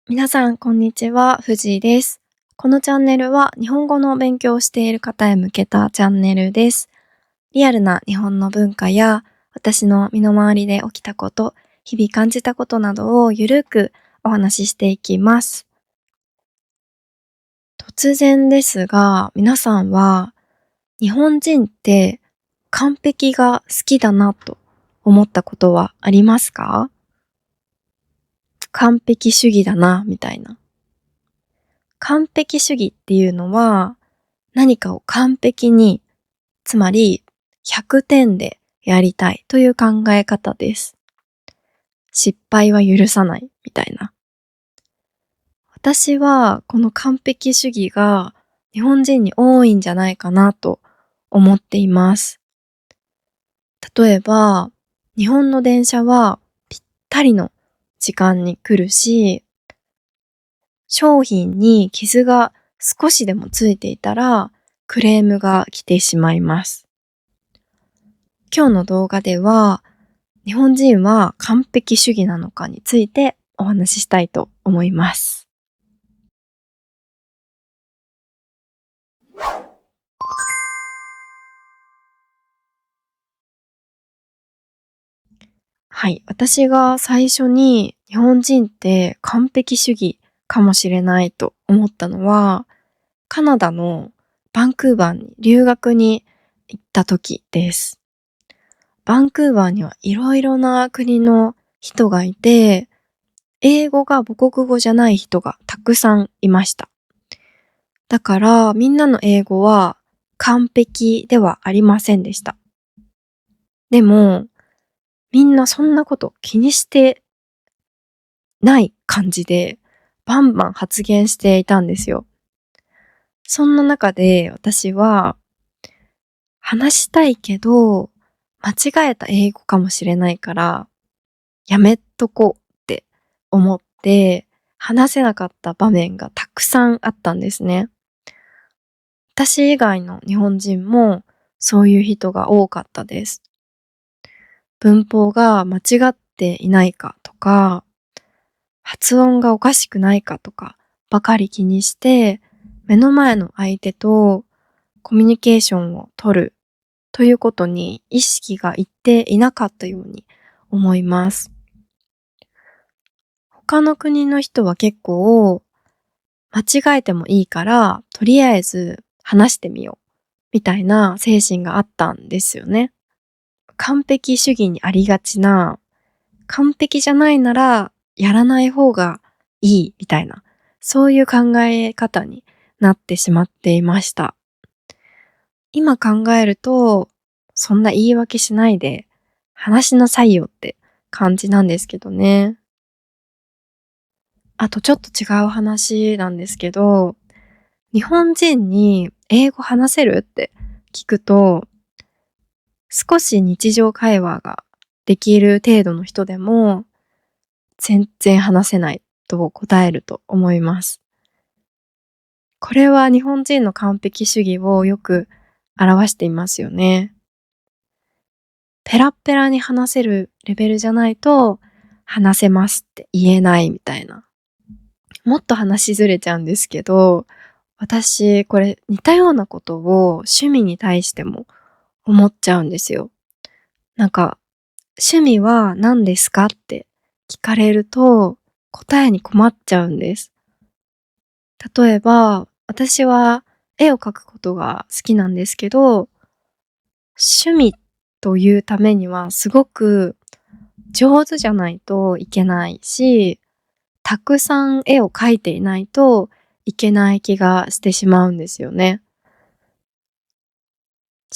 皆さん、こんにちは。藤井です。このチャンネルは日本語の勉強をしている方へ向けたチャンネルです。リアルな日本の文化や私の身の回りで起きたこと、日々感じたことなどをゆるくお話ししていきます。突然ですが、皆さんは日本人って完璧が好きだなと思ったことはありますか？完璧主義だな、みたいな。完璧主義っていうのは、何かを完璧に、つまり100点でやりたいという考え方です。失敗は許さないみたいな。私はこの完璧主義が日本人に多いんじゃないかなと思っています。例えば、日本の電車はぴったりの時間に来るし、商品に傷が少しでもついていたらクレームが来てしまいます。今日の動画では、日本人は完璧主義なのかについてお話ししたいと思います。はい。私が最初に日本人って完璧主義かもしれないと思ったのは、カナダのバンクーバーに留学に行った時です。バンクーバーにはいろいろな国の人がいて、英語が母国語じゃない人がたくさんいました。だからみんなの英語は完璧ではありませんでした。でも、みんなそんなこと気にしてない感じで、バンバン発言していたんですよ。そんな中で私は、話したいけど、間違えた英語かもしれないから、やめとこうって思って、話せなかった場面がたくさんあったんですね。私以外の日本人もそういう人が多かったです。文法が間違っていないかとか、発音がおかしくないかとかばかり気にして、目の前の相手とコミュニケーションを取るということに意識がいっていなかったように思います。他の国の人は結構間違えてもいいから、とりあえず話してみようみたいな精神があったんですよね。完璧主義にありがちな、完璧じゃないならやらない方がいいみたいな、そういう考え方になってしまっていました。今考えると、そんな言い訳しないで話しなさいよって感じなんですけどね。あとちょっと違う話なんですけど、日本人に英語話せるって聞くと、少し日常会話ができる程度の人でも、全然話せないと答えると思います。これは日本人の完璧主義をよく表していますよね。ペラッペラに話せるレベルじゃないと、話せますって言えないみたいな。もっと話ずれちゃうんですけど、私これ似たようなことを趣味に対しても思っちゃうんですよ。なんか、趣味は何ですかって聞かれると答えに困っちゃうんです。例えば、私は絵を描くことが好きなんですけど、趣味というためにはすごく上手じゃないといけないし、たくさん絵を描いていないといけない気がしてしまうんですよね。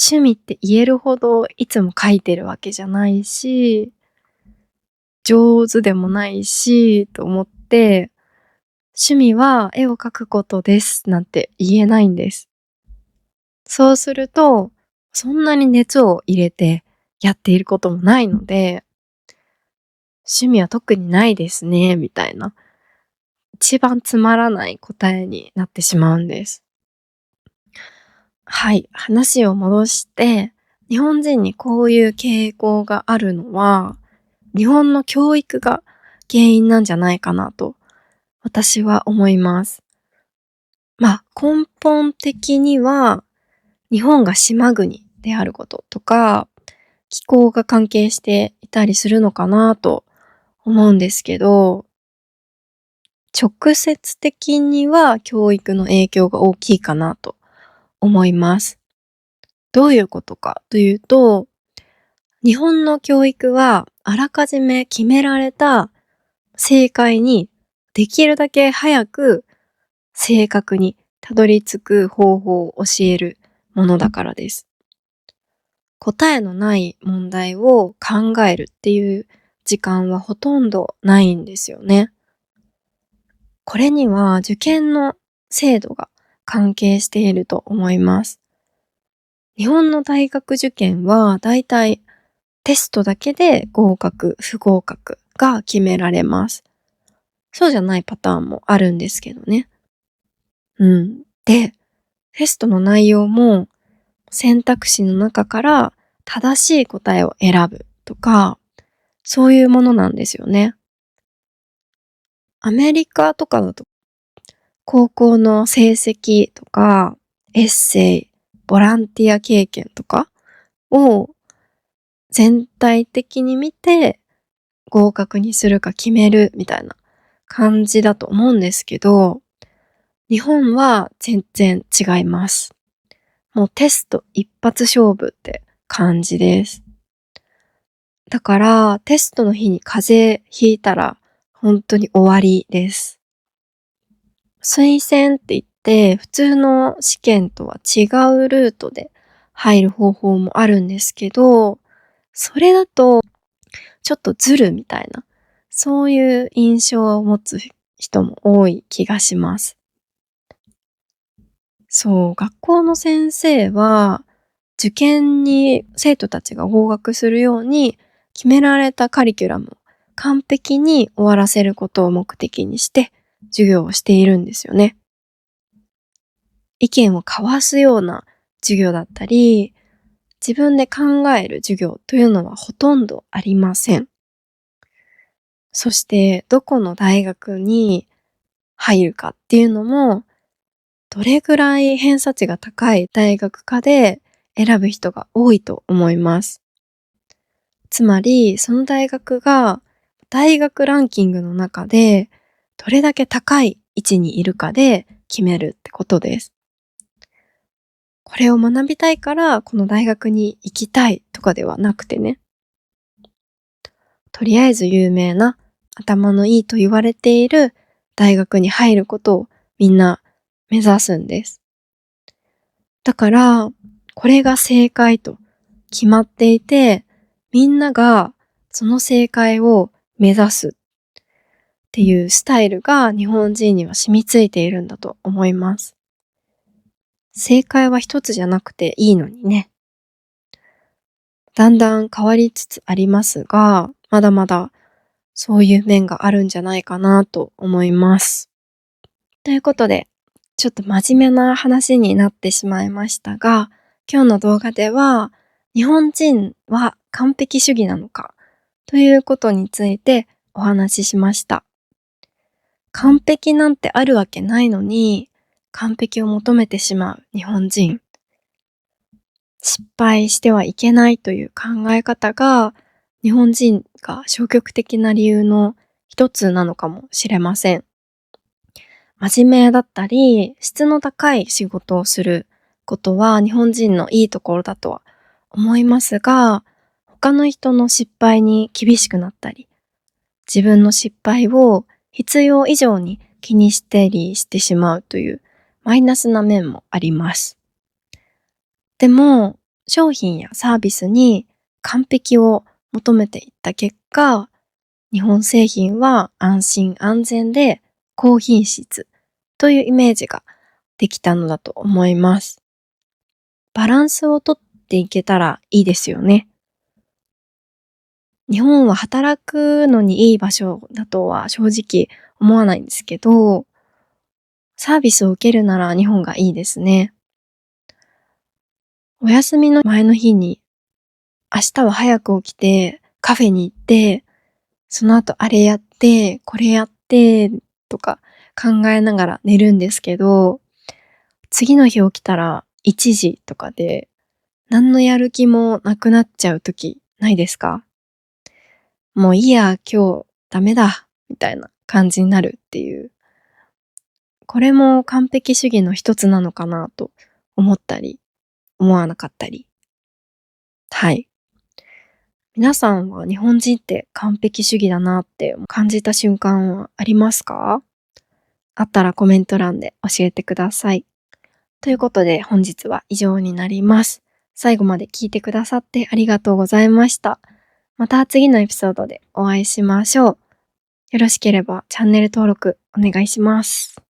趣味って言えるほどいつも描いてるわけじゃないし、上手でもないし、と思って、趣味は絵を描くことですなんて言えないんです。そうすると、そんなに熱を入れてやっていることもないので、趣味は特にないですね、みたいな、一番つまらない答えになってしまうんです。はい、話を戻して、日本人にこういう傾向があるのは、日本の教育が原因なんじゃないかなと私は思います。根本的には日本が島国であることとか、気候が関係していたりするのかなと思うんですけど、直接的には教育の影響が大きいかなと思います。どういうことかというと、日本の教育はあらかじめ決められた正解にできるだけ早く正確にたどり着く方法を教えるものだからです。答えのない問題を考えるっていう時間はほとんどないんですよね。これには受験の制度が関係していると思います。日本の大学受験はだいたいテストだけで合格、不合格が決められます。そうじゃないパターンもあるんですけどね。で、テストの内容も選択肢の中から正しい答えを選ぶとか、そういうものなんですよね。アメリカとかだと高校の成績とか、エッセイ、ボランティア経験とかを全体的に見て合格にするか決めるみたいな感じだと思うんですけど、日本は全然違います。もうテスト一発勝負って感じです。だからテストの日に風邪ひいたら本当に終わりです。推薦って言って普通の試験とは違うルートで入る方法もあるんですけど、それだとちょっとずるみたいな、そういう印象を持つ人も多い気がします。そう、学校の先生は受験に生徒たちが合格するように決められたカリキュラムを完璧に終わらせることを目的にして授業をしているんですよね。意見を交わすような授業だったり、自分で考える授業というのはほとんどありません。そしてどこの大学に入るかっていうのも、どれぐらい偏差値が高い大学かで選ぶ人が多いと思います。つまり、その大学が大学ランキングの中でどれだけ高い位置にいるかで決めるってことです。これを学びたいからこの大学に行きたいとかではなくてね。とりあえず有名な頭のいいと言われている大学に入ることをみんな目指すんです。だから、これが正解と決まっていて、みんながその正解を目指すっていうスタイルが日本人には染みついているんだと思います。正解は一つじゃなくていいのにね。だんだん変わりつつありますが、まだまだそういう面があるんじゃないかなと思います。ということで、ちょっと真面目な話になってしまいましたが、今日の動画では、日本人は完璧主義なのかということについてお話ししました。完璧なんてあるわけないのに、完璧を求めてしまう日本人。失敗してはいけないという考え方が、日本人が消極的な理由の一つなのかもしれません。真面目だったり、質の高い仕事をすることは日本人のいいところだとは思いますが、他の人の失敗に厳しくなったり、自分の失敗を必要以上に気にしたりしてしまうというマイナスな面もあります。でも、商品やサービスに完璧を求めていった結果、日本製品は安心安全で高品質というイメージができたのだと思います。バランスをとっていけたらいいですよね。日本は働くのにいい場所だとは正直思わないんですけど、サービスを受けるなら日本がいいですね。お休みの前の日に明日は早く起きてカフェに行って、その後あれやって、これやってとか考えながら寝るんですけど、次の日起きたら1時とかで、何のやる気もなくなっちゃう時ないですか？もういいや、今日ダメだ、みたいな感じになるっていう。これも完璧主義の一つなのかなと思ったり、思わなかったり。はい。皆さんは日本人って完璧主義だなって感じた瞬間はありますか？あったらコメント欄で教えてください。ということで本日は以上になります。最後まで聞いてくださってありがとうございました。また次のエピソードでお会いしましょう。よろしければチャンネル登録お願いします。